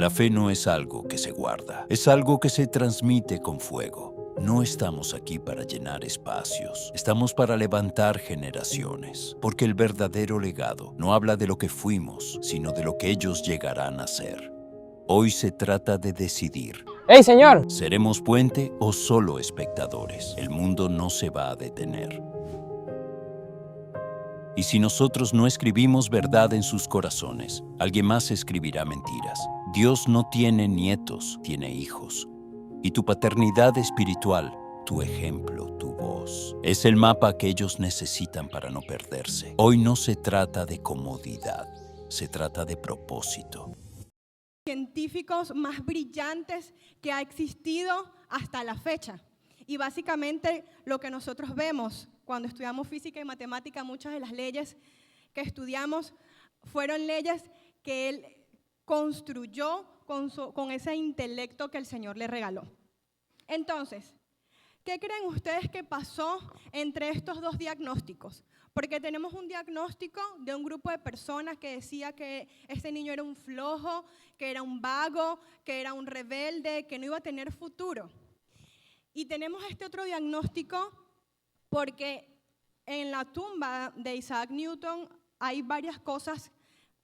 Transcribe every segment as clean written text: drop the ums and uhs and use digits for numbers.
La fe no es algo que se guarda, es algo que se transmite con fuego. No estamos aquí para llenar espacios, estamos para levantar generaciones, porque el verdadero legado no habla de lo que fuimos, sino de lo que ellos llegarán a ser. Hoy se trata de decidir. ¡Hey, señor! ¿Seremos puente o solo espectadores? El mundo no se va a detener. Y si nosotros no escribimos verdad en sus corazones, alguien más escribirá mentiras. Dios no tiene nietos, tiene hijos. Y tu paternidad espiritual, tu ejemplo, tu voz, es el mapa que ellos necesitan para no perderse. Hoy no se trata de comodidad, se trata de propósito. Científicos más brillantes que ha existido hasta la fecha. Y básicamente lo que nosotros vemos cuando estudiamos física y matemática, muchas de las leyes que estudiamos fueron leyes que él construyó con ese intelecto que el Señor le regaló. Entonces, ¿qué creen ustedes que pasó entre estos dos diagnósticos? Porque tenemos un diagnóstico de un grupo de personas que decía que este niño era un flojo, que era un vago, que era un rebelde, que no iba a tener futuro. Y tenemos este otro diagnóstico porque en la tumba de Isaac Newton hay varias cosas,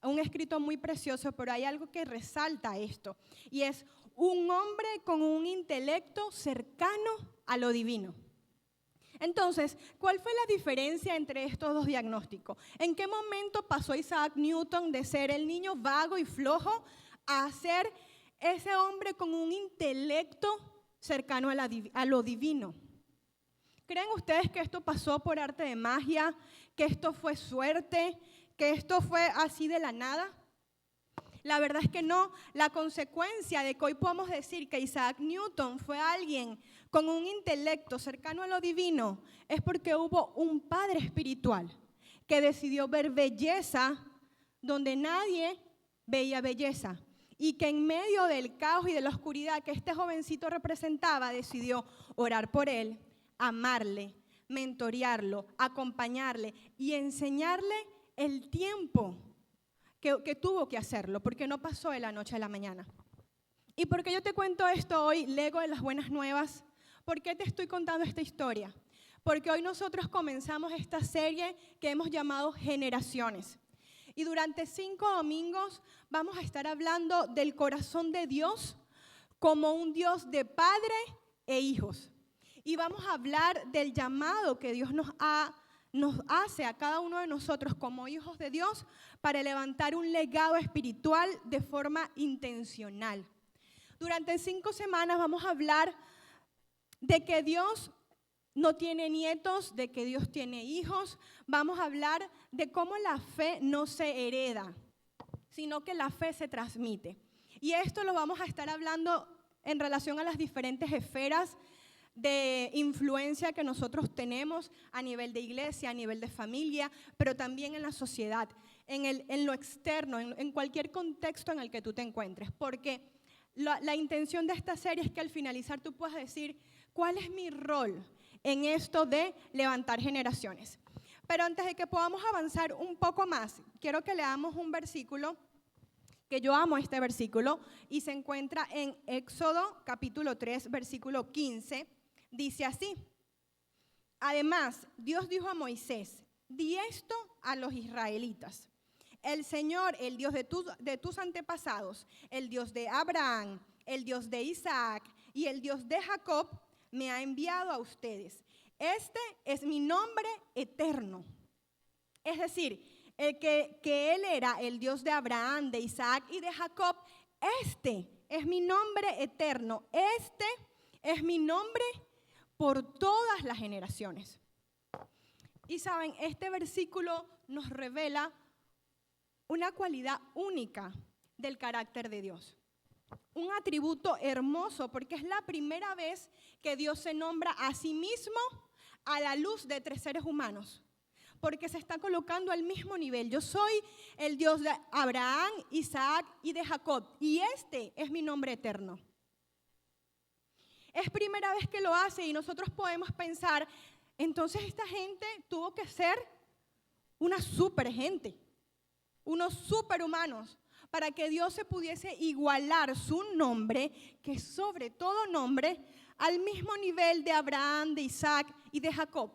un escrito muy precioso, pero hay algo que resalta esto, y es un hombre con un intelecto cercano a lo divino. Entonces, ¿cuál fue la diferencia entre estos dos diagnósticos? ¿En qué momento pasó Isaac Newton de ser el niño vago y flojo a ser ese hombre con un intelecto cercano a lo divino? ¿Creen ustedes que esto pasó por arte de magia, que esto fue suerte, que esto fue así de la nada? La verdad es que no. La consecuencia de que hoy podamos decir que Isaac Newton fue alguien con un intelecto cercano a lo divino es porque hubo un padre espiritual que decidió ver belleza donde nadie veía belleza, y que en medio del caos y de la oscuridad que este jovencito representaba, decidió orar por él, amarle, mentorearlo, acompañarle y enseñarle el tiempo que tuvo que hacerlo, porque no pasó de la noche a la mañana. ¿Y por qué yo te cuento esto hoy, Lego de las Buenas Nuevas? ¿Por qué te estoy contando esta historia? Porque hoy nosotros comenzamos esta serie que hemos llamado Generaciones. Y durante 5 domingos vamos a estar hablando del corazón de Dios como un Dios de padre e hijos. Y vamos a hablar del llamado que Dios nos hace a cada uno de nosotros como hijos de Dios para levantar un legado espiritual de forma intencional. Durante 5 semanas vamos a hablar de que Dios no tiene nietos, de que Dios tiene hijos. Vamos a hablar de cómo la fe no se hereda, sino que la fe se transmite. Y esto lo vamos a estar hablando en relación a las diferentes esferas de influencia que nosotros tenemos a nivel de iglesia, a nivel de familia, pero también en la sociedad, en lo externo, en cualquier contexto en el que tú te encuentres. Porque la intención de esta serie es que al finalizar tú puedas decir, ¿cuál es mi rol en esto de levantar generaciones? Pero antes de que podamos avanzar un poco más, quiero que leamos un versículo, que yo amo este versículo, y se encuentra en Éxodo capítulo 3, versículo 15. Dice así: además, Dios dijo a Moisés, di esto a los israelitas: el Señor, el Dios de tus antepasados, el Dios de Abraham, el Dios de Isaac y el Dios de Jacob, me ha enviado a ustedes. Este es mi nombre eterno. Es decir, que Él era el Dios de Abraham, de Isaac y de Jacob. Este es mi nombre eterno. Este es mi nombre por todas las generaciones. Y saben, este versículo nos revela una cualidad única del carácter de Dios. Un atributo hermoso, porque es la primera vez que Dios se nombra a sí mismo a la luz de 3 seres humanos, porque se está colocando al mismo nivel. Yo soy el Dios de Abraham, Isaac y de Jacob, y este es mi nombre eterno. Es primera vez que lo hace, y nosotros podemos pensar, entonces esta gente tuvo que ser una super gente, unos superhumanos, para que Dios se pudiese igualar su nombre, que es sobre todo nombre, al mismo nivel de Abraham, de Isaac y de Jacob.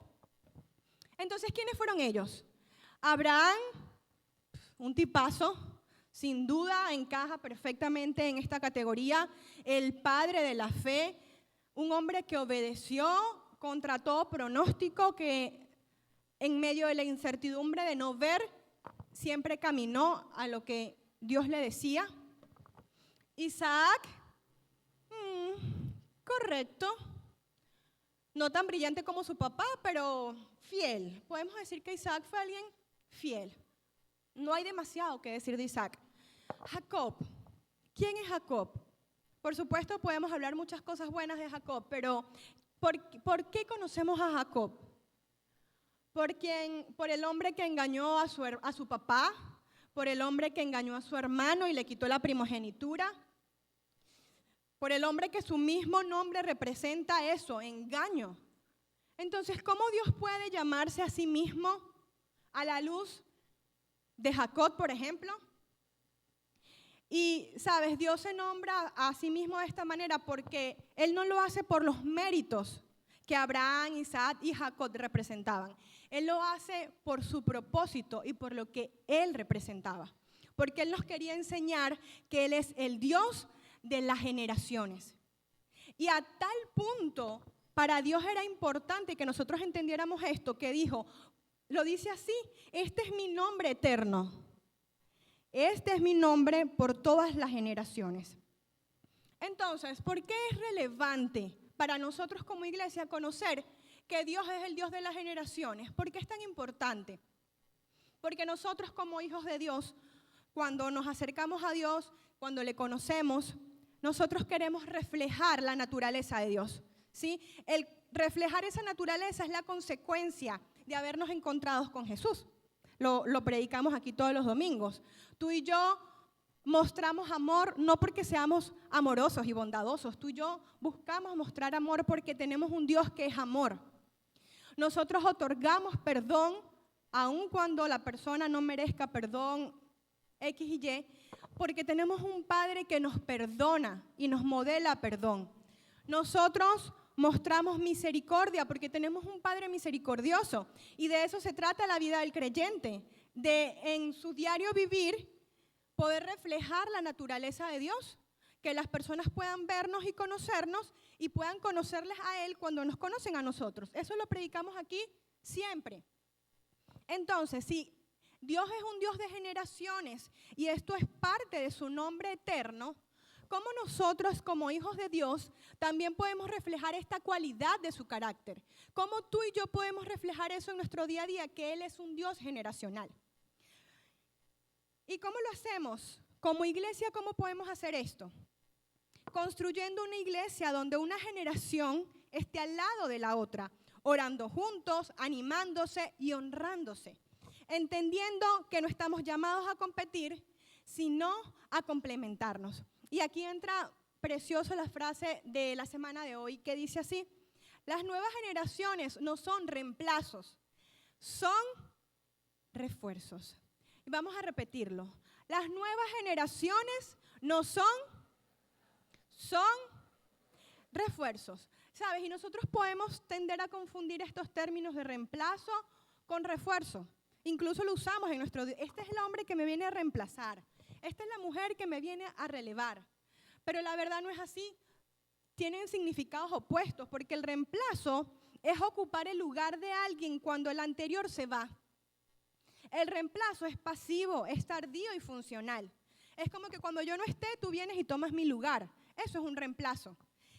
Entonces, ¿quiénes fueron ellos? Abraham, un tipazo, sin duda encaja perfectamente en esta categoría, el padre de la fe, un hombre que obedeció contra todo pronóstico, que en medio de la incertidumbre de no ver, siempre caminó a lo que Dios le decía. Isaac, correcto, no tan brillante como su papá, pero fiel. Podemos decir que Isaac fue alguien fiel. No hay demasiado que decir de Isaac. Jacob, ¿quién es Jacob? Por supuesto podemos hablar muchas cosas buenas de Jacob, pero ¿por qué conocemos a Jacob? Por el hombre que engañó a su papá, por el hombre que engañó a su hermano y le quitó la primogenitura, por el hombre que su mismo nombre representa eso, engaño. Entonces, ¿cómo Dios puede llamarse a sí mismo a la luz de Jacob, por ejemplo? Y, ¿sabes? Dios se nombra a sí mismo de esta manera porque Él no lo hace por los méritos que Abraham, Isaac y Jacob representaban. Él lo hace por su propósito y por lo que Él representaba. Porque Él nos quería enseñar que Él es el Dios de las generaciones. Y a tal punto, para Dios era importante que nosotros entendiéramos esto, que dijo, lo dice así, este es mi nombre eterno. Este es mi nombre por todas las generaciones. Entonces, ¿por qué es relevante para nosotros como iglesia conocer que Dios es el Dios de las generaciones? ¿Por qué es tan importante? Porque nosotros como hijos de Dios, cuando nos acercamos a Dios, cuando le conocemos, nosotros queremos reflejar la naturaleza de Dios, ¿sí? El reflejar esa naturaleza es la consecuencia de habernos encontrado con Jesús. Lo predicamos aquí todos los domingos. Tú y yo mostramos amor no porque seamos amorosos y bondadosos. Tú y yo buscamos mostrar amor porque tenemos un Dios que es amor. Nosotros otorgamos perdón aun cuando la persona no merezca perdón X y Y, porque tenemos un Padre que nos perdona y nos modela perdón. Nosotros mostramos misericordia porque tenemos un Padre misericordioso y de eso se trata la vida del creyente, de en su diario vivir poder reflejar la naturaleza de Dios, que las personas puedan vernos y conocernos y puedan conocerles a Él cuando nos conocen a nosotros. Eso lo predicamos aquí siempre. Entonces, si Dios es un Dios de generaciones y esto es parte de su nombre eterno, ¿cómo nosotros como hijos de Dios también podemos reflejar esta cualidad de su carácter? ¿Cómo tú y yo podemos reflejar eso en nuestro día a día, que Él es un Dios generacional? ¿Y cómo lo hacemos? Como iglesia, ¿cómo podemos hacer esto? Construyendo una iglesia donde una generación esté al lado de la otra, orando juntos, animándose y honrándose, entendiendo que no estamos llamados a competir, sino a complementarnos. Y aquí entra preciosa la frase de la semana de hoy que dice así: las nuevas generaciones no son reemplazos, son refuerzos. Y vamos a repetirlo. Las nuevas generaciones no son refuerzos. ¿Sabes? Y nosotros podemos tender a confundir estos términos de reemplazo con refuerzo. Incluso lo usamos en nuestro día. Este es el hombre que me viene a reemplazar. Esta es la mujer que me viene a relevar. Pero la verdad no es así. Tienen significados opuestos, porque el reemplazo es ocupar el lugar de alguien cuando el anterior se va. El reemplazo es pasivo, es tardío y funcional. Es como que cuando yo no esté, tú vienes y tomas mi lugar. Eso es un reemplazo.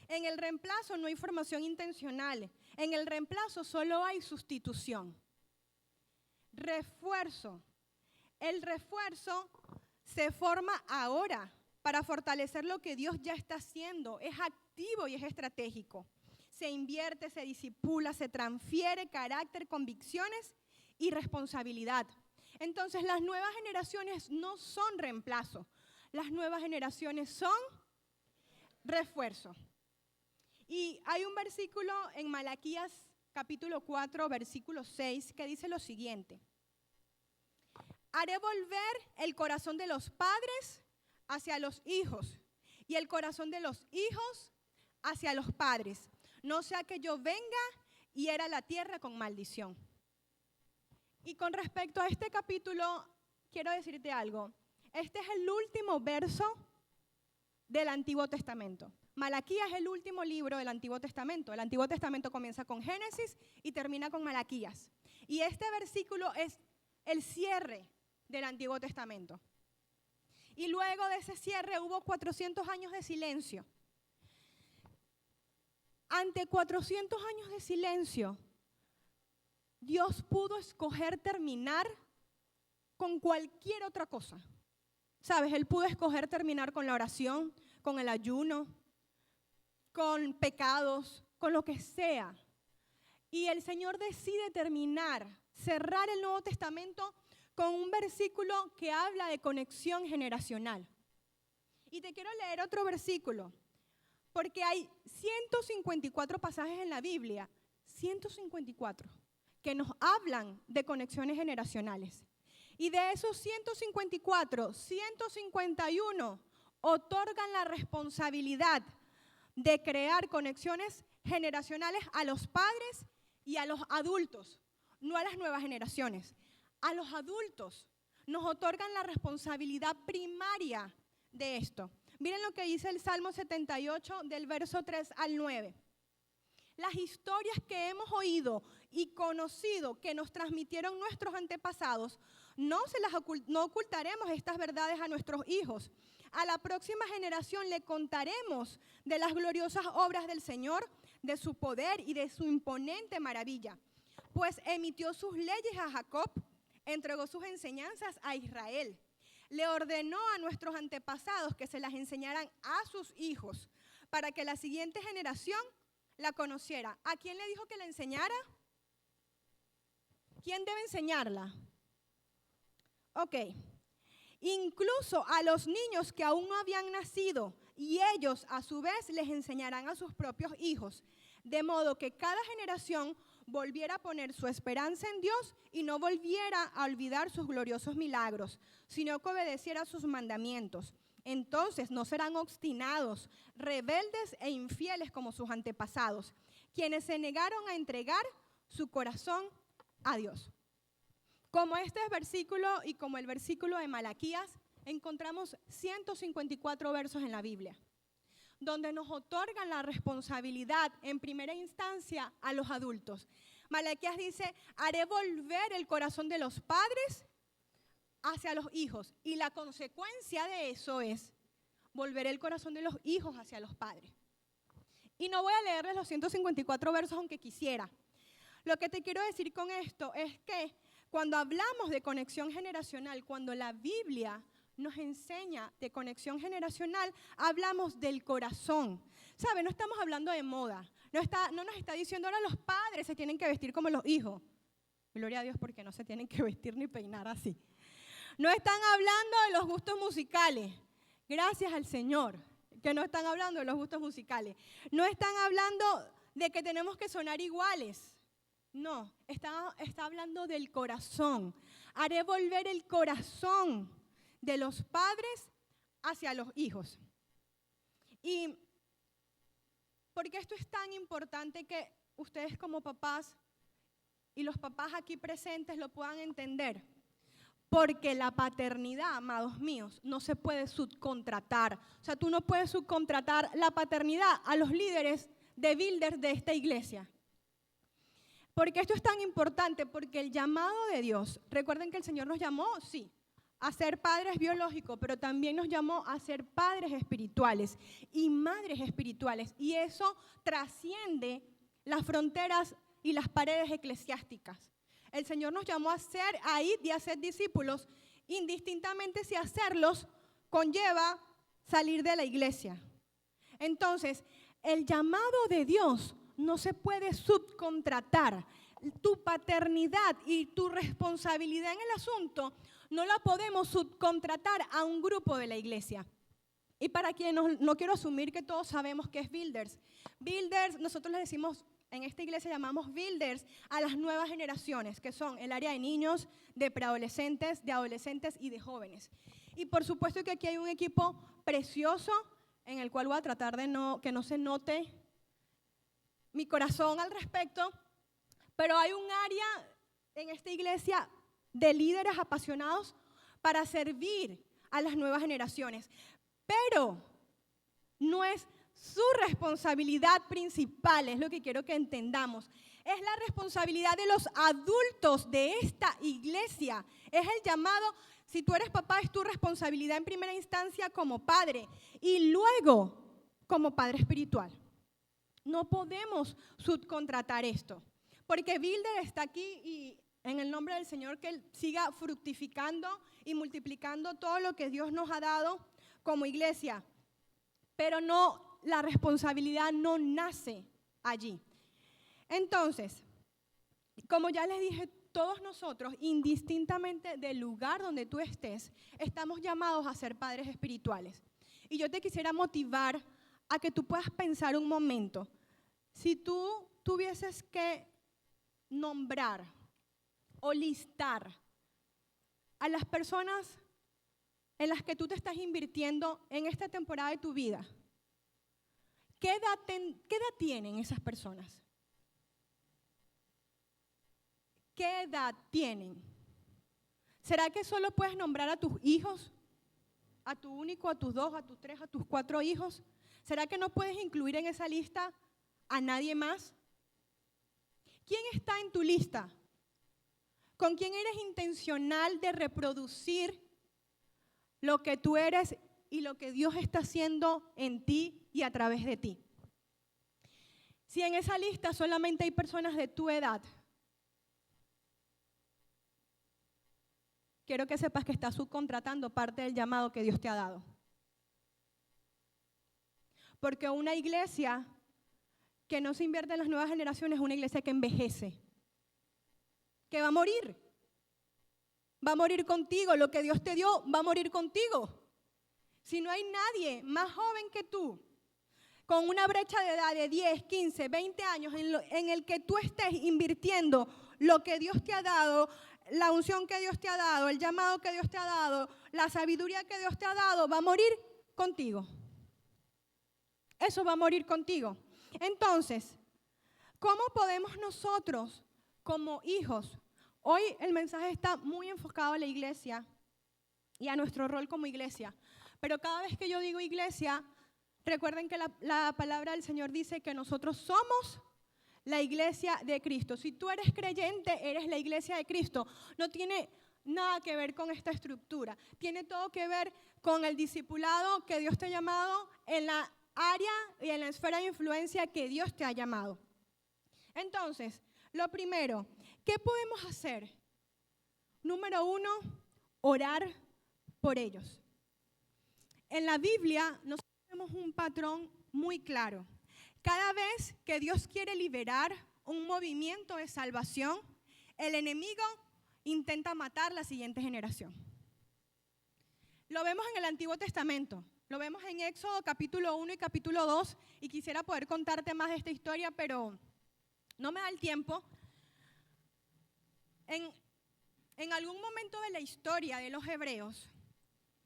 En el reemplazo no hay formación intencional. En el reemplazo solo hay sustitución. Refuerzo. El refuerzo se forma ahora para fortalecer lo que Dios ya está haciendo. Es activo y es estratégico. Se invierte, se disipula, se transfiere carácter, convicciones y responsabilidad. Entonces, las nuevas generaciones no son reemplazo. Las nuevas generaciones son refuerzo. Y hay un versículo en Malaquías capítulo 4, versículo 6, que dice lo siguiente: haré volver el corazón de los padres hacia los hijos y el corazón de los hijos hacia los padres. No sea que yo venga y hiera la tierra con maldición. Y con respecto a este capítulo, quiero decirte algo. Este es el último verso del Antiguo Testamento. Malaquías es el último libro del Antiguo Testamento. El Antiguo Testamento comienza con Génesis y termina con Malaquías. Y este versículo es el cierre del Antiguo Testamento. Y luego de ese cierre hubo 400 años de silencio. Ante 400 años de silencio, Dios pudo escoger terminar con cualquier otra cosa. ¿Sabes? Él pudo escoger terminar con la oración, con el ayuno, con pecados, con lo que sea. Y el Señor decide terminar, cerrar el Nuevo Testamento con un versículo que habla de conexión generacional. Y te quiero leer otro versículo, porque hay 154 pasajes en la Biblia, 154, que nos hablan de conexiones generacionales. Y de esos 154, 151 otorgan la responsabilidad de crear conexiones generacionales a los padres y a los adultos, no a las nuevas generaciones. A los adultos nos otorgan la responsabilidad primaria de esto. Miren lo que dice el Salmo 78 del verso 3 al 9. Las historias que hemos oído y conocido que nos transmitieron nuestros antepasados, no ocultaremos estas verdades a nuestros hijos. A la próxima generación le contaremos de las gloriosas obras del Señor, de su poder y de su imponente maravilla. Pues emitió sus leyes a Jacob, entregó sus enseñanzas a Israel. Le ordenó a nuestros antepasados que se las enseñaran a sus hijos, para que la siguiente generación la conociera. ¿A quién le dijo que la enseñara? ¿Quién debe enseñarla? Ok. Incluso a los niños que aún no habían nacido, y ellos a su vez les enseñarán a sus propios hijos, de modo que cada generación volviera a poner su esperanza en Dios y no volviera a olvidar sus gloriosos milagros, sino que obedeciera sus mandamientos. Entonces no serán obstinados, rebeldes e infieles como sus antepasados, quienes se negaron a entregar su corazón a Dios. Como este versículo y como el versículo de Malaquías, encontramos 154 versos en la Biblia, donde nos otorgan la responsabilidad en primera instancia a los adultos. Malaquías dice, haré volver el corazón de los padres hacia los hijos. Y la consecuencia de eso es volver el corazón de los hijos hacia los padres. Y no voy a leerles los 154 versos aunque quisiera. Lo que te quiero decir con esto es que cuando hablamos de conexión generacional, cuando la Biblia nos enseña de conexión generacional, hablamos del corazón. ¿Sabe? No estamos hablando de moda. No nos está diciendo ahora los padres se tienen que vestir como los hijos. Gloria a Dios porque no se tienen que vestir ni peinar así. No están hablando de los gustos musicales. Gracias al Señor que no están hablando de los gustos musicales. No están hablando de que tenemos que sonar iguales. No, está hablando del corazón. Haré volver el corazón de los padres hacia los hijos. Y porque esto es tan importante que ustedes como papás y los papás aquí presentes lo puedan entender. Porque la paternidad, amados míos, no se puede subcontratar. O sea, tú no puedes subcontratar la paternidad a los líderes de builders de esta iglesia. Porque esto es tan importante, porque el llamado de Dios, recuerden que el Señor nos llamó, sí, a ser padres biológicos, pero también nos llamó a ser padres espirituales y madres espirituales. Y eso trasciende las fronteras y las paredes eclesiásticas. El Señor nos llamó a ser, a ir y a ser discípulos, indistintamente si hacerlos conlleva salir de la iglesia. Entonces, el llamado de Dios no se puede subcontratar. Tu paternidad y tu responsabilidad en el asunto no la podemos subcontratar a un grupo de la iglesia. Y para quienes no quiero asumir que todos sabemos qué es builders. Builders, nosotros les decimos, en esta iglesia llamamos builders a las nuevas generaciones, que son el área de niños, de preadolescentes, de adolescentes y de jóvenes. Y por supuesto que aquí hay un equipo precioso en el cual voy a tratar de que no se note mi corazón al respecto, pero hay un área en esta iglesia de líderes apasionados para servir a las nuevas generaciones. Pero no es su responsabilidad principal, es lo que quiero que entendamos. Es la responsabilidad de los adultos de esta iglesia. Es el llamado, si tú eres papá, es tu responsabilidad en primera instancia como padre y luego como padre espiritual. No podemos subcontratar esto, porque Builder está aquí y en el nombre del Señor que Él siga fructificando y multiplicando todo lo que Dios nos ha dado como iglesia. Pero no, la responsabilidad no nace allí. Entonces, como ya les dije, todos nosotros, indistintamente del lugar donde tú estés, estamos llamados a ser padres espirituales. Y yo te quisiera motivar a que tú puedas pensar un momento. Si tú tuvieses que nombrar o listar a las personas en las que tú te estás invirtiendo en esta temporada de tu vida, ¿qué edad tienen esas personas? ¿Qué edad tienen? ¿Será que solo puedes nombrar a tus hijos? ¿A tu único, a tus 2, a tus 3, a tus 4 hijos? ¿Será que no puedes incluir en esa lista a nadie más? ¿Quién está en tu lista? ¿Con quién eres intencional de reproducir lo que tú eres y lo que Dios está haciendo en ti y a través de ti? Si en esa lista solamente hay personas de tu edad, quiero que sepas que estás subcontratando parte del llamado que Dios te ha dado. Porque una iglesia que no se invierte en las nuevas generaciones es una iglesia que envejece, que va a morir. Va a morir contigo, lo que Dios te dio va a morir contigo. Si no hay nadie más joven que tú, con una brecha de edad de 10, 15, 20 años en el que tú estés invirtiendo lo que Dios te ha dado, la unción que Dios te ha dado, el llamado que Dios te ha dado, la sabiduría que Dios te ha dado, va a morir contigo. Eso va a morir contigo. Entonces, ¿cómo podemos nosotros como hijos? Hoy el mensaje está muy enfocado a la iglesia y a nuestro rol como iglesia. Pero cada vez que yo digo iglesia, recuerden que la palabra del Señor dice que nosotros somos la iglesia de Cristo. Si tú eres creyente, eres la iglesia de Cristo. No tiene nada que ver con esta estructura. Tiene todo que ver con el discipulado que Dios te ha llamado en la área y en la esfera de influencia que Dios te ha llamado. Entonces, lo primero, ¿qué podemos hacer? Número 1, orar por ellos. En la Biblia nosotros tenemos un patrón muy claro. Cada vez que Dios quiere liberar un movimiento de salvación, el enemigo intenta matar la siguiente generación. Lo vemos en el Antiguo Testamento, lo vemos en Éxodo capítulo 1 y capítulo 2, y quisiera poder contarte más de esta historia, pero no me da el tiempo. En algún momento de la historia de los hebreos,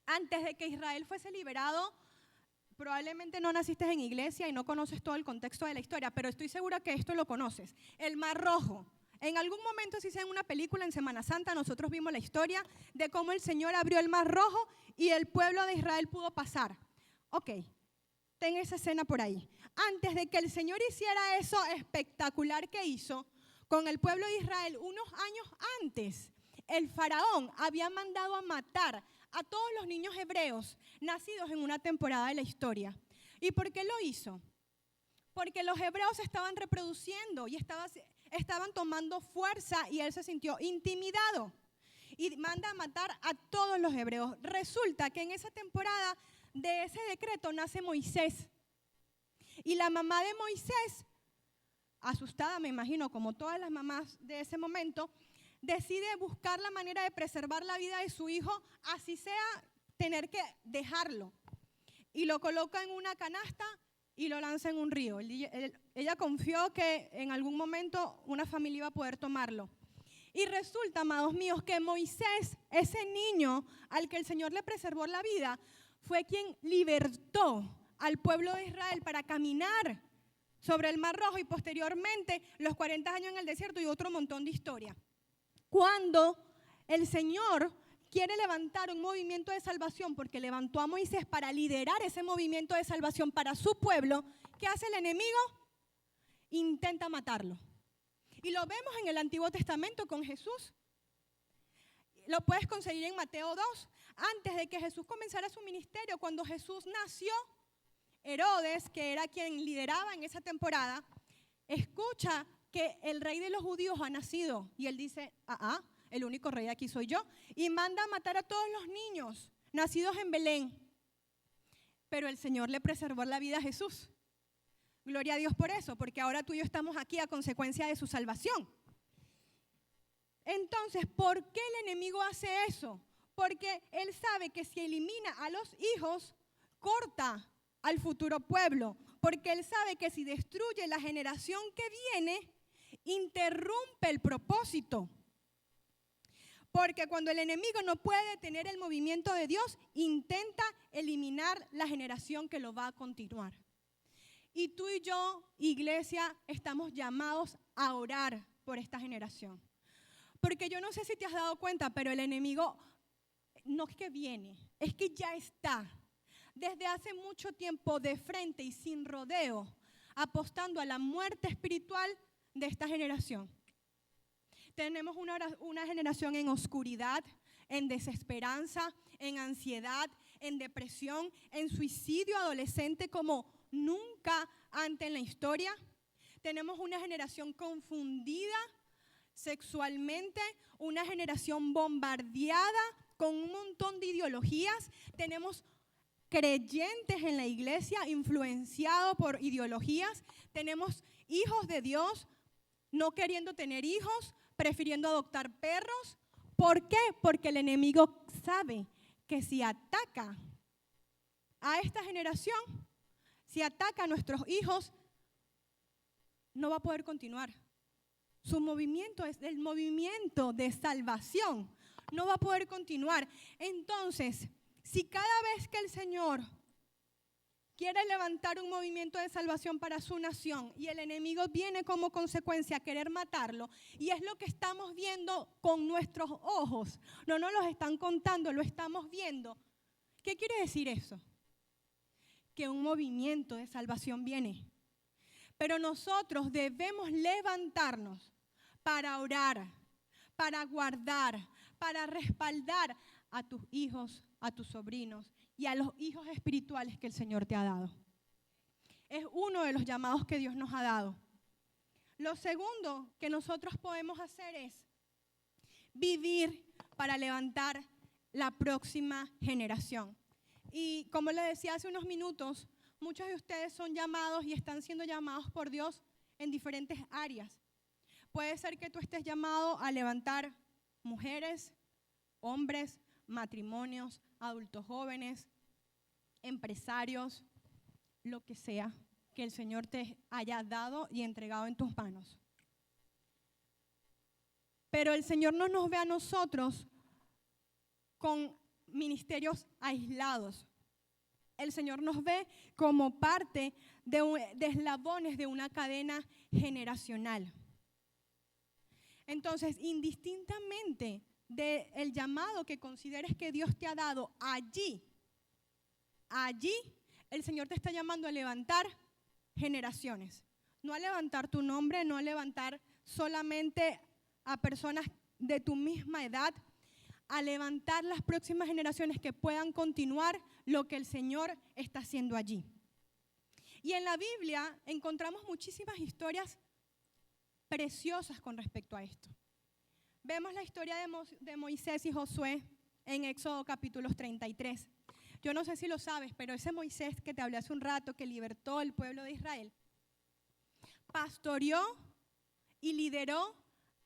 antes de que Israel fuese liberado, probablemente no naciste en iglesia y no conoces todo el contexto de la historia, pero estoy segura que esto lo conoces. El Mar Rojo. En algún momento, si sea en una película en Semana Santa, nosotros vimos la historia de cómo el Señor abrió el Mar Rojo y el pueblo de Israel pudo pasar. Ok, ten esa escena por ahí. Antes de que el Señor hiciera eso espectacular que hizo con el pueblo de Israel, unos años antes, el faraón había mandado a matar a todos los niños hebreos nacidos en una temporada de la historia. ¿Y por qué lo hizo? Porque los hebreos se estaban reproduciendo y estaban tomando fuerza y él se sintió intimidado y manda a matar a todos los hebreos. Resulta que en esa temporada de ese decreto nace Moisés y la mamá de Moisés, asustada me imagino como todas las mamás de ese momento, decide buscar la manera de preservar la vida de su hijo, así sea tener que dejarlo. Y lo coloca en una canasta y lo lanza en un río. Ella confió que en algún momento una familia iba a poder tomarlo. Y resulta, amados míos, que Moisés, ese niño al que el Señor le preservó la vida, fue quien libertó al pueblo de Israel para caminar sobre el Mar Rojo y posteriormente los 40 años en el desierto y otro montón de historia. Cuando el Señor quiere levantar un movimiento de salvación, porque levantó a Moisés para liderar ese movimiento de salvación para su pueblo, ¿qué hace el enemigo? Intenta matarlo. Y lo vemos en el Antiguo Testamento con Jesús. Lo puedes conseguir en Mateo 2. Antes de que Jesús comenzara su ministerio, cuando Jesús nació, Herodes, que era quien lideraba en esa temporada, escucha que el rey de los judíos ha nacido. Y él dice, el único rey de aquí soy yo. Y manda a matar a todos los niños nacidos en Belén. Pero el Señor le preservó la vida a Jesús. Gloria a Dios por eso, porque ahora tú y yo estamos aquí a consecuencia de su salvación. Entonces, ¿por qué el enemigo hace eso? Porque él sabe que si elimina a los hijos, corta al futuro pueblo. Porque él sabe que si destruye la generación que viene, interrumpe el propósito. Porque cuando el enemigo no puede detener el movimiento de Dios, intenta eliminar la generación que lo va a continuar. Y tú y yo, iglesia, estamos llamados a orar por esta generación. Porque yo no sé si te has dado cuenta, pero el enemigo no es que viene, es que ya está. Desde hace mucho tiempo de frente y sin rodeo, apostando a la muerte espiritual de esta generación. Tenemos una generación en oscuridad, en desesperanza, en ansiedad, en depresión, en suicidio adolescente como nunca antes en la historia. Tenemos una generación confundida sexualmente, una generación bombardeada con un montón de ideologías. Tenemos creyentes en la iglesia influenciados por ideologías. Tenemos hijos de Dios no queriendo tener hijos, prefiriendo adoptar perros. ¿Por qué? Porque el enemigo sabe que si ataca a esta generación, si ataca a nuestros hijos, no va a poder continuar. Su movimiento es el movimiento de salvación. No va a poder continuar. Entonces, si cada vez que el Señor quiere levantar un movimiento de salvación para su nación y el enemigo viene como consecuencia a querer matarlo, y es lo que estamos viendo con nuestros ojos, no nos lo están contando, lo estamos viendo. ¿Qué quiere decir eso? Que un movimiento de salvación viene. Pero nosotros debemos levantarnos para orar, para guardar, para respaldar a tus hijos, a tus sobrinos y a los hijos espirituales que el Señor te ha dado. Es uno de los llamados que Dios nos ha dado. Lo segundo que nosotros podemos hacer es vivir para levantar la próxima generación. Y como les decía hace unos minutos, muchos de ustedes son llamados y están siendo llamados por Dios en diferentes áreas. Puede ser que tú estés llamado a levantar mujeres, hombres, matrimonios, adultos jóvenes, empresarios, lo que sea que el Señor te haya dado y entregado en tus manos. Pero el Señor no nos ve a nosotros con ministerios aislados. El Señor nos ve como parte de eslabones de una cadena generacional. Entonces, indistintamente del llamado que consideres que Dios te ha dado, allí el Señor te está llamando a levantar generaciones. No a levantar tu nombre, no a levantar solamente a personas de tu misma edad, a levantar las próximas generaciones que puedan continuar lo que el Señor está haciendo allí. Y en la Biblia encontramos muchísimas historias preciosas con respecto a esto. Vemos la historia de Moisés y Josué en Éxodo capítulos 33. Yo no sé si lo sabes, pero ese Moisés que te hablé hace un rato, que libertó el pueblo de Israel, pastoreó y lideró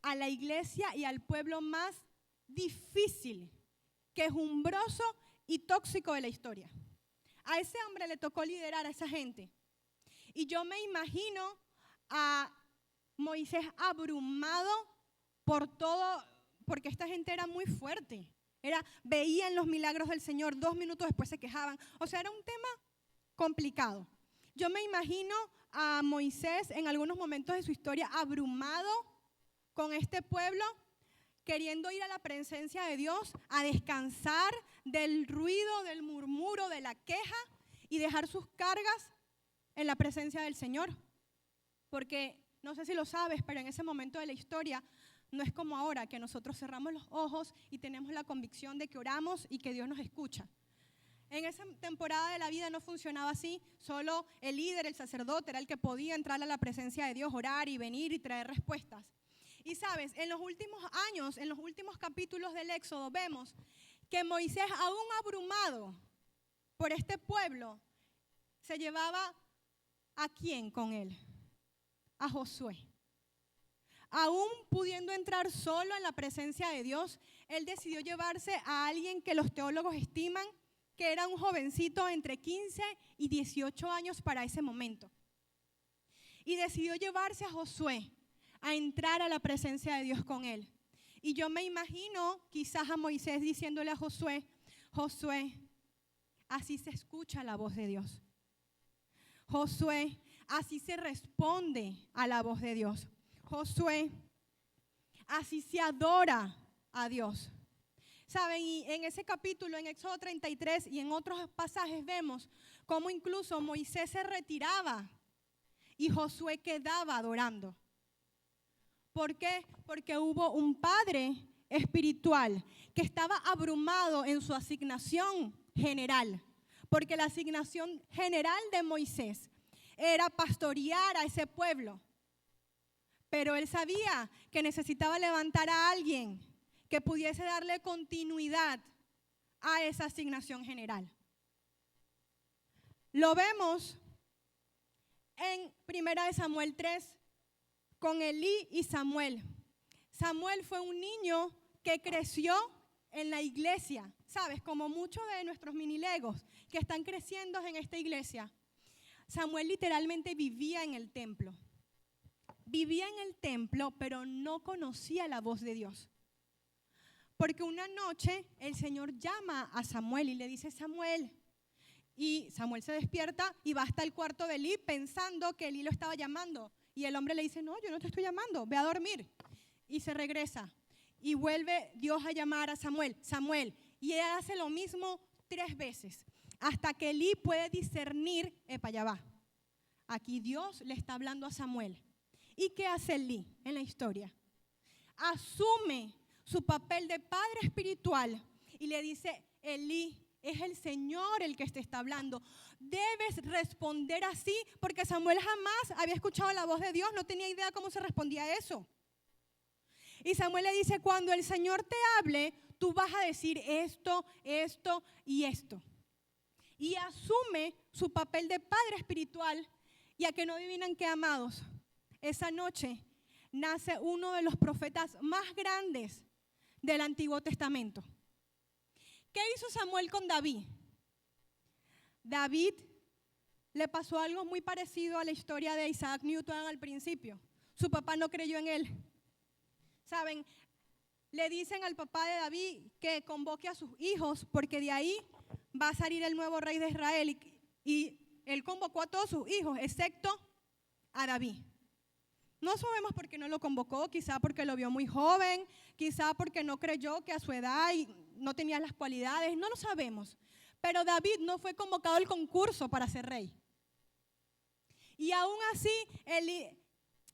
a la iglesia y al pueblo más difícil, quejumbroso y tóxico de la historia. A ese hombre le tocó liderar a esa gente. Y yo me imagino a Moisés abrumado por todo, porque esta gente era muy fuerte. Veían los milagros del Señor, 2 minutos después se quejaban. O sea, era un tema complicado. Yo me imagino a Moisés en algunos momentos de su historia abrumado con este pueblo, queriendo ir a la presencia de Dios, a descansar del ruido, del murmuro, de la queja y dejar sus cargas en la presencia del Señor. Porque, no sé si lo sabes, pero en ese momento de la historia no es como ahora, que nosotros cerramos los ojos y tenemos la convicción de que oramos y que Dios nos escucha. En esa temporada de la vida no funcionaba así, solo el líder, el sacerdote, era el que podía entrar a la presencia de Dios, orar y venir y traer respuestas. Y sabes, en los últimos años, en los últimos capítulos del Éxodo, vemos que Moisés, aún abrumado por este pueblo, se llevaba ¿a quién con él? A Josué. Aún pudiendo entrar solo en la presencia de Dios, él decidió llevarse a alguien que los teólogos estiman que era un jovencito entre 15 y 18 años para ese momento. Y decidió llevarse a Josué a entrar a la presencia de Dios con él. Y yo me imagino quizás a Moisés diciéndole a Josué, Josué, así se escucha la voz de Dios. Josué, así se responde a la voz de Dios. Josué, así se adora a Dios. Saben, y en ese capítulo, en Éxodo 33 y en otros pasajes vemos cómo incluso Moisés se retiraba y Josué quedaba adorando. ¿Por qué? Porque hubo un padre espiritual que estaba abrumado en su asignación general. Porque la asignación general de Moisés era pastorear a ese pueblo. Pero él sabía que necesitaba levantar a alguien que pudiese darle continuidad a esa asignación general. Lo vemos en 1 Samuel 3 con Elí y Samuel. Samuel fue un niño que creció en la iglesia, ¿sabes? Como muchos de nuestros minilegos que están creciendo en esta iglesia. Samuel literalmente vivía en el templo. Vivía en el templo, pero no conocía la voz de Dios. Porque una noche el Señor llama a Samuel y le dice, Samuel. Y Samuel se despierta y va hasta el cuarto de Elí pensando que Elí lo estaba llamando. Y el hombre le dice, no, yo no te estoy llamando, ve a dormir. Y se regresa. Y vuelve Dios a llamar a Samuel, Samuel. Y él hace lo mismo 3 veces. Hasta que Elí puede discernir, ya va. Aquí Dios le está hablando a Samuel. ¿Y qué hace Elí en la historia? Asume su papel de padre espiritual y le dice, Elí, es el Señor el que te está hablando. Debes responder así, porque Samuel jamás había escuchado la voz de Dios, no tenía idea cómo se respondía a eso. Y Samuel le dice, cuando el Señor te hable, tú vas a decir esto, esto y esto. Y asume su papel de padre espiritual. Y a que no adivinan qué, amados, esa noche nace uno de los profetas más grandes del Antiguo Testamento. ¿Qué hizo Samuel con David? David le pasó algo muy parecido a la historia de Isaac Newton al principio. Su papá no creyó en él. ¿Saben? Le dicen al papá de David que convoque a sus hijos porque de ahí va a salir el nuevo rey de Israel. Y él convocó a todos sus hijos, excepto a David. No sabemos por qué no lo convocó, quizá porque lo vio muy joven, quizá porque no creyó que a su edad no tenía las cualidades, no lo sabemos. Pero David no fue convocado al concurso para ser rey. Y aún así,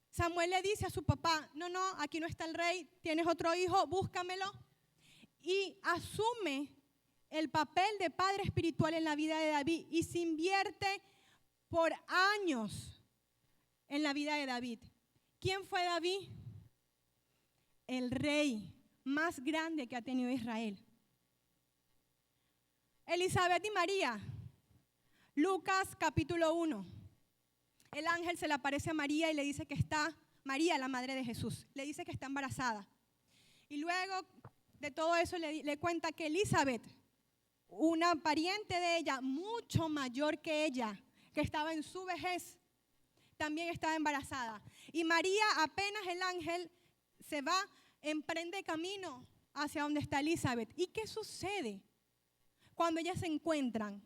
Samuel le dice a su papá, no, aquí no está el rey, tienes otro hijo, búscamelo. Y asume el papel de padre espiritual en la vida de David y se invierte por años en la vida de David. ¿Quién fue David? El rey más grande que ha tenido Israel. Elizabeth y María. Lucas capítulo 1. El ángel se le aparece a María y le dice que está, María, la madre de Jesús, le dice que está embarazada. Y luego de todo eso le cuenta que Elizabeth, una pariente de ella, mucho mayor que ella, que estaba en su vejez, también estaba embarazada. Y María, apenas el ángel se va, emprende camino hacia donde está Elizabeth. ¿Y qué sucede cuando ellas se encuentran?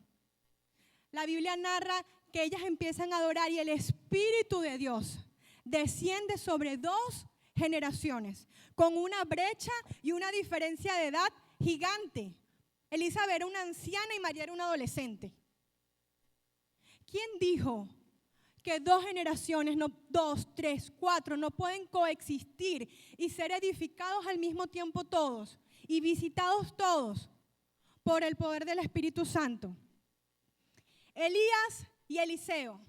La Biblia narra que ellas empiezan a adorar y el Espíritu de Dios desciende sobre 2 generaciones, con una brecha y una diferencia de edad gigante. Elizabeth era una anciana y María era una adolescente. ¿Quién dijo que 2 generaciones, no 2, 3, 4, no pueden coexistir y ser edificados al mismo tiempo todos y visitados todos por el poder del Espíritu Santo? Elías y Eliseo.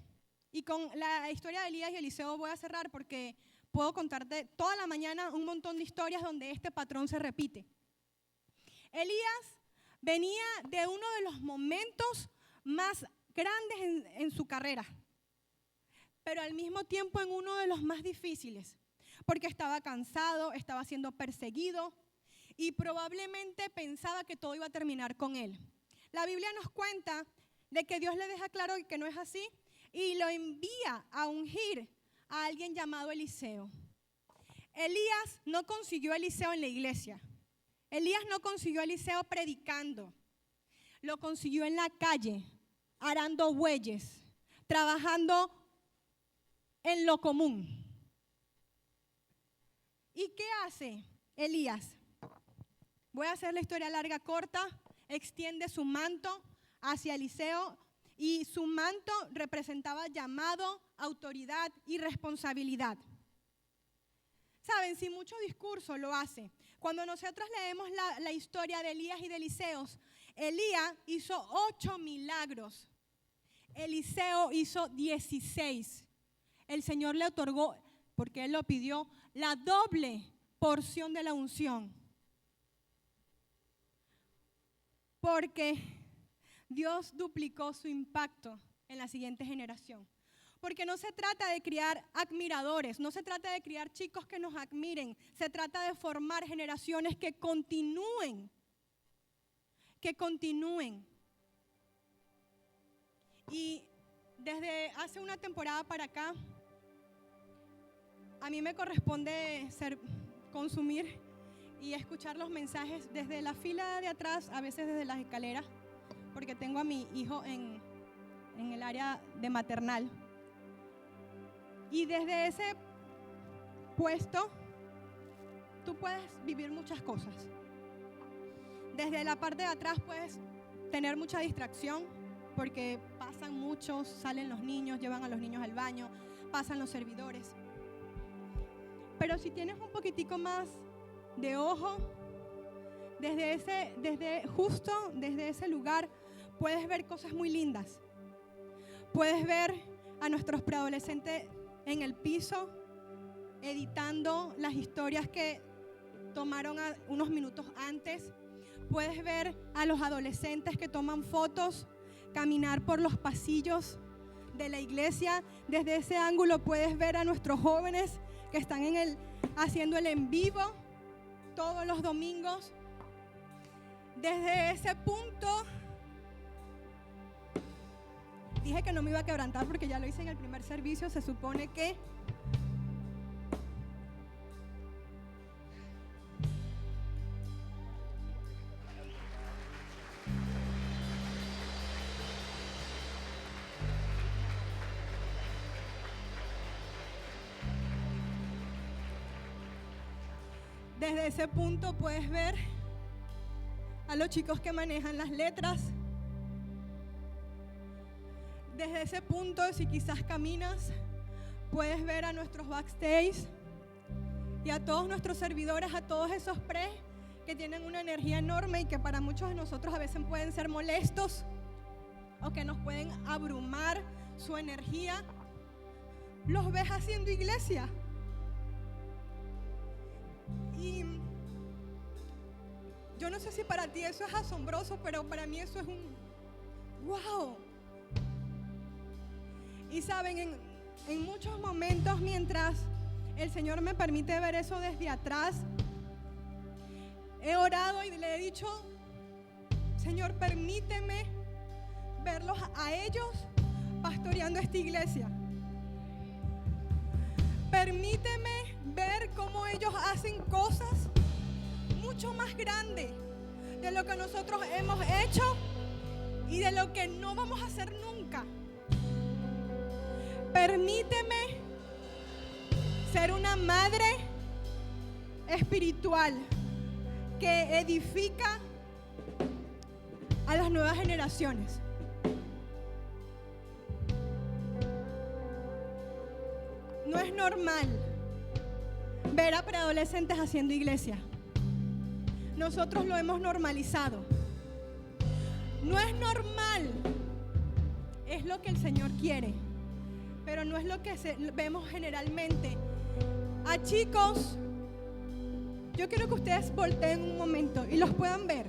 Y con la historia de Elías y Eliseo voy a cerrar porque puedo contarte toda la mañana un montón de historias donde este patrón se repite. Elías venía de uno de los momentos más grandes en su carrera, pero al mismo tiempo en uno de los más difíciles, porque estaba cansado, estaba siendo perseguido y probablemente pensaba que todo iba a terminar con él. La Biblia nos cuenta de que Dios le deja claro que no es así y lo envía a ungir a alguien llamado Eliseo. Elías no consiguió a Eliseo en la iglesia. Elías no consiguió a Eliseo predicando. Lo consiguió en la calle, arando bueyes, trabajando en lo común. ¿Y qué hace Elías? Voy a hacer la historia larga corta. Extiende su manto hacia Eliseo y su manto representaba llamado, autoridad y responsabilidad. Saben, sin mucho discurso lo hace. Cuando nosotros leemos la historia de Elías y de Eliseo, Elías hizo 8 milagros. Eliseo hizo 16. El Señor le otorgó, porque Él lo pidió, la doble porción de la unción. Porque Dios duplicó su impacto en la siguiente generación. Porque no se trata de criar admiradores, no se trata de criar chicos que nos admiren, se trata de formar generaciones que continúen. Y desde hace una temporada para acá, a mí me corresponde consumir y escuchar los mensajes desde la fila de atrás, a veces desde las escaleras, porque tengo a mi hijo en el área de maternal. Y desde ese puesto, tú puedes vivir muchas cosas. Desde la parte de atrás puedes tener mucha distracción, porque pasan muchos, salen los niños, llevan a los niños al baño, pasan los servidores. Pero si tienes un poquitico más de ojo, desde ese lugar puedes ver cosas muy lindas. Puedes ver a nuestros preadolescentes en el piso editando las historias que tomaron unos minutos antes. Puedes ver a los adolescentes que toman fotos, caminar por los pasillos de la iglesia. Desde ese ángulo puedes ver a nuestros jóvenes que están haciendo el en vivo todos los domingos. Desde ese punto, dije que no me iba a quebrantar porque ya lo hice en el primer servicio. Se supone que desde ese punto puedes ver a los chicos que manejan las letras. Desde ese punto, si quizás caminas, puedes ver a nuestros backstage y a todos nuestros servidores, a todos esos que tienen una energía enorme y que para muchos de nosotros a veces pueden ser molestos o que nos pueden abrumar su energía. Los ves haciendo iglesia. Y yo no sé si para ti eso es asombroso, pero para mí eso es un wow. Y saben, en muchos momentos, mientras el Señor me permite ver eso desde atrás, he orado y le he dicho: Señor, permíteme verlos a ellos pastoreando esta iglesia. Permíteme ver cómo ellos hacen cosas mucho más grandes de lo que nosotros hemos hecho y de lo que no vamos a hacer nunca. Permíteme ser una madre espiritual que edifica a las nuevas generaciones. No es normal ver a preadolescentes haciendo iglesia. Nosotros lo hemos normalizado. No es normal, es lo que el Señor quiere, pero no es lo que vemos generalmente. A chicos, yo quiero que ustedes volteen un momento y los puedan ver.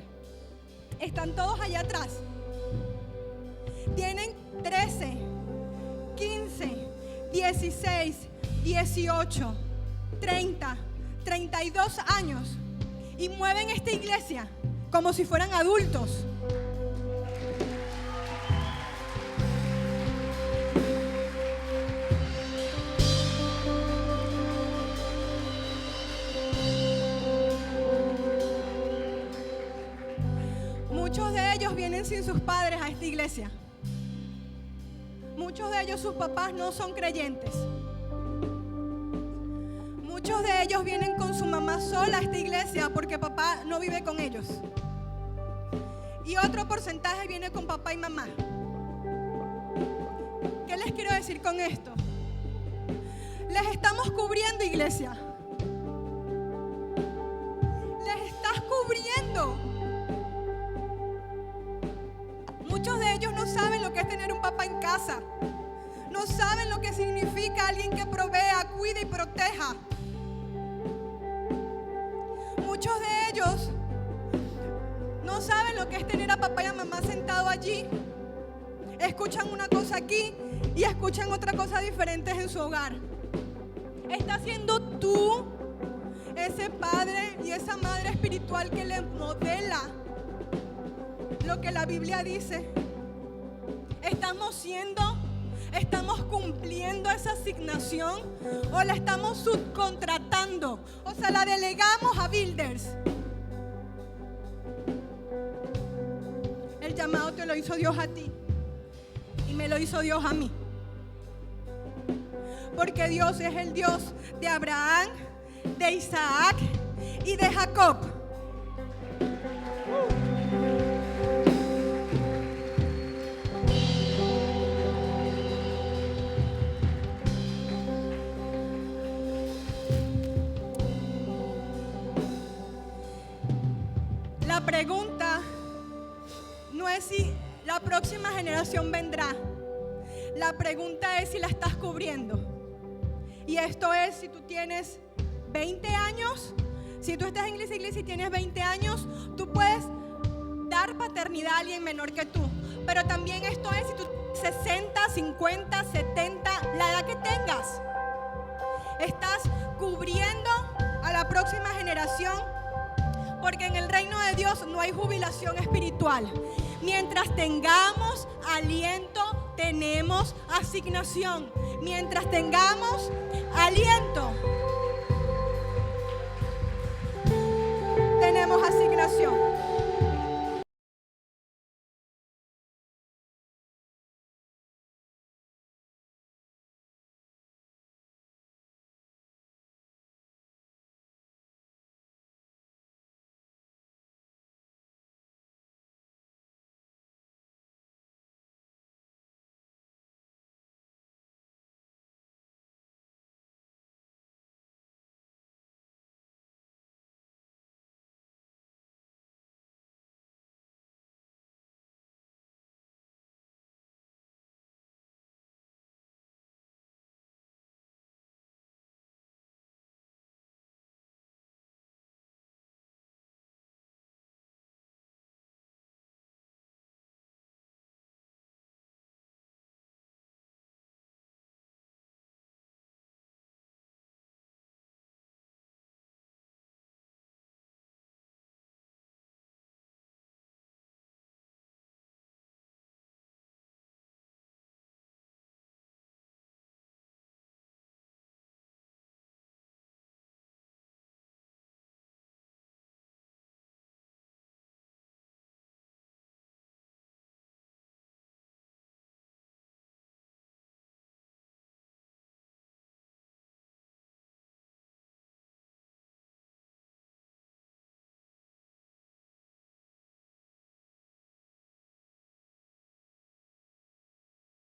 Están todos allá atrás. Tienen 13, 15, 16, 18, 30, 32 años y mueven esta iglesia como si fueran adultos. Muchos de ellos vienen sin sus padres a esta iglesia. Muchos de ellos, sus papás no son creyentes. Muchos de ellos vienen con su mamá sola a esta iglesia porque papá no vive con ellos. Y otro porcentaje viene con papá y mamá. ¿Qué les quiero decir con esto? Les estamos cubriendo, iglesia. Les estás cubriendo. Muchos de ellos no saben lo que es tener un papá en casa. No saben lo que significa alguien que provea, cuide y proteja. Muchos de ellos no saben lo que es tener a papá y a mamá sentados allí. Escuchan una cosa aquí y escuchan otra cosa diferente en su hogar. ¿Estás siendo tú ese padre y esa madre espiritual que le modela lo que la Biblia dice? ¿Estamos cumpliendo esa asignación o la estamos subcontratando? O sea, la delegamos a builders. El llamado te lo hizo Dios a ti y me lo hizo Dios a mí. Porque Dios es el Dios de Abraham, de Isaac y de Jacob. La pregunta no es si la próxima generación vendrá. La pregunta es si la estás cubriendo. Y esto es si tú tienes 20 años. Si tú estás en iglesia y tienes 20 años, tú puedes dar paternidad a alguien menor que tú. Pero también esto es si tú 60, 50, 70, la edad que tengas. Estás cubriendo a la próxima generación. Porque en el reino de Dios no hay jubilación espiritual. Mientras tengamos aliento, tenemos asignación. Mientras tengamos aliento, tenemos asignación.